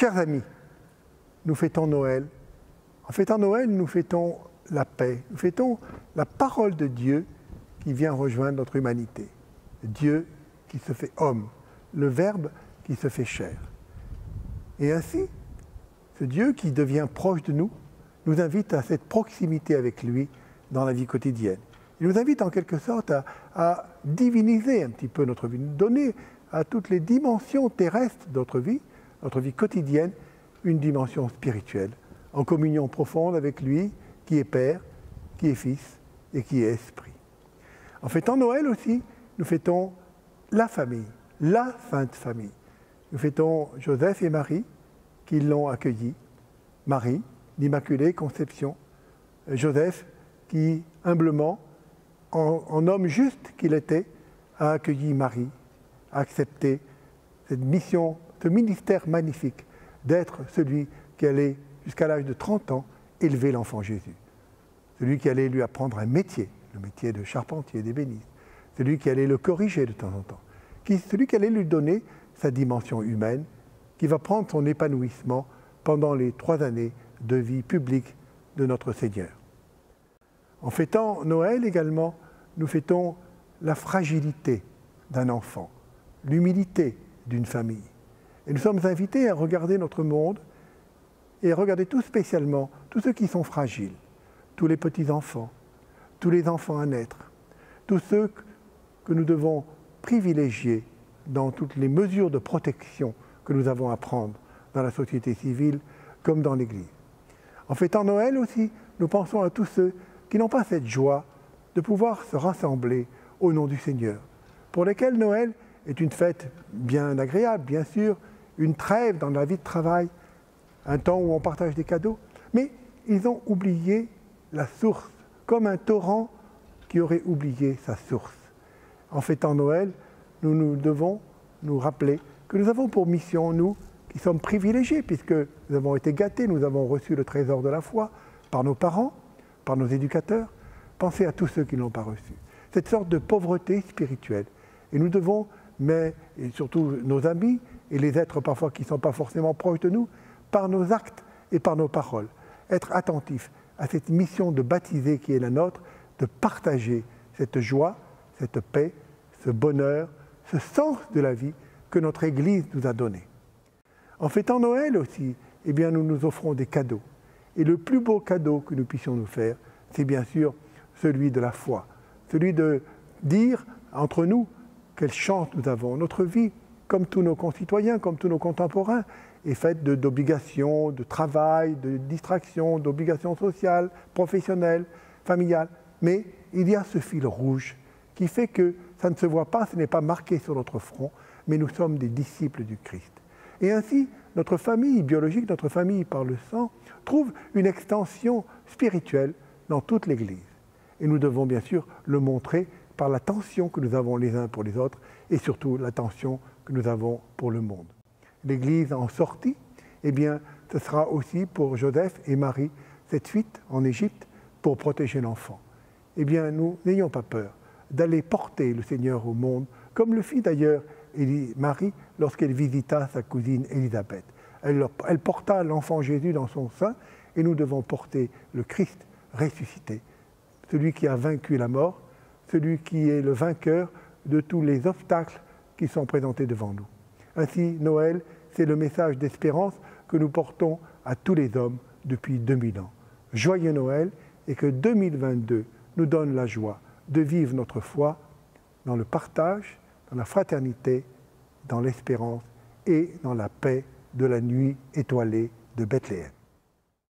Chers amis, nous fêtons Noël. En fêtant Noël, nous fêtons la paix. Nous fêtons la parole de Dieu qui vient rejoindre notre humanité. Dieu qui se fait homme, le Verbe qui se fait chair. Et ainsi, ce Dieu qui devient proche de nous, nous invite à cette proximité avec lui dans la vie quotidienne. Il nous invite en quelque sorte à diviniser un petit peu notre vie, nous donner à toutes les dimensions terrestres de notre vie quotidienne, une dimension spirituelle, en communion profonde avec lui, qui est Père, qui est Fils et qui est Esprit. En fêtant Noël aussi, nous fêtons la famille, la Sainte Famille. Nous fêtons Joseph et Marie, qui l'ont accueilli, Marie, l'Immaculée Conception, Joseph, qui humblement, en homme juste qu'il était, a accueilli Marie, a accepté cette mission, ce ministère magnifique d'être celui qui allait, jusqu'à l'âge de 30 ans, élever l'enfant Jésus. Celui qui allait lui apprendre un métier, le métier de charpentier, d'ébéniste. Celui qui allait le corriger de temps en temps. Celui qui allait lui donner sa dimension humaine, qui va prendre son épanouissement pendant les 3 années de vie publique de notre Seigneur. En fêtant Noël également, nous fêtons la fragilité d'un enfant, l'humilité d'une famille. Et nous sommes invités à regarder notre monde et à regarder tout spécialement tous ceux qui sont fragiles, tous les petits-enfants, tous les enfants à naître, tous ceux que nous devons privilégier dans toutes les mesures de protection que nous avons à prendre dans la société civile comme dans l'Église. En fêtant Noël aussi, nous pensons à tous ceux qui n'ont pas cette joie de pouvoir se rassembler au nom du Seigneur, pour lesquels Noël est une fête bien agréable, bien sûr, une trêve dans la vie de travail, un temps où on partage des cadeaux, mais ils ont oublié la source, comme un torrent qui aurait oublié sa source. En fêtant Noël, nous devons nous rappeler que nous avons pour mission, nous, qui sommes privilégiés, puisque nous avons été gâtés, nous avons reçu le trésor de la foi par nos parents, par nos éducateurs. Pensez à tous ceux qui ne l'ont pas reçu. Cette sorte de pauvreté spirituelle. Et nous devons, mais et surtout nos amis et les êtres parfois qui ne sont pas forcément proches de nous, par nos actes et par nos paroles, être attentifs à cette mission de baptiser qui est la nôtre, de partager cette joie, cette paix, ce bonheur, ce sens de la vie que notre Église nous a donné. En fêtant Noël aussi, eh bien, nous nous offrons des cadeaux. Et le plus beau cadeau que nous puissions nous faire, c'est bien sûr celui de la foi, celui de dire entre nous quelle chance nous avons. Notre vie, comme tous nos concitoyens, comme tous nos contemporains, est faite d'obligations, de travail, de distractions, d'obligations sociales, professionnelles, familiales. Mais il y a ce fil rouge qui fait que ça ne se voit pas, ce n'est pas marqué sur notre front, mais nous sommes des disciples du Christ. Et ainsi, notre famille biologique, notre famille par le sang, trouve une extension spirituelle dans toute l'Église. Et nous devons bien sûr le montrer par l'attention que nous avons les uns pour les autres et surtout l'attention que nous avons pour le monde. L'Église en sortie, eh bien, ce sera aussi pour Joseph et Marie cette fuite en Égypte pour protéger l'enfant. Eh bien, nous n'ayons pas peur d'aller porter le Seigneur au monde, comme le fit d'ailleurs Marie lorsqu'elle visita sa cousine Élisabeth. Elle porta l'enfant Jésus dans son sein et nous devons porter le Christ ressuscité, celui qui a vaincu la mort, celui qui est le vainqueur de tous les obstacles qui sont présentés devant nous. Ainsi, Noël, c'est le message d'espérance que nous portons à tous les hommes depuis 2000 ans. Joyeux Noël et que 2022 nous donne la joie de vivre notre foi dans le partage, dans la fraternité, dans l'espérance et dans la paix de la nuit étoilée de Bethléem.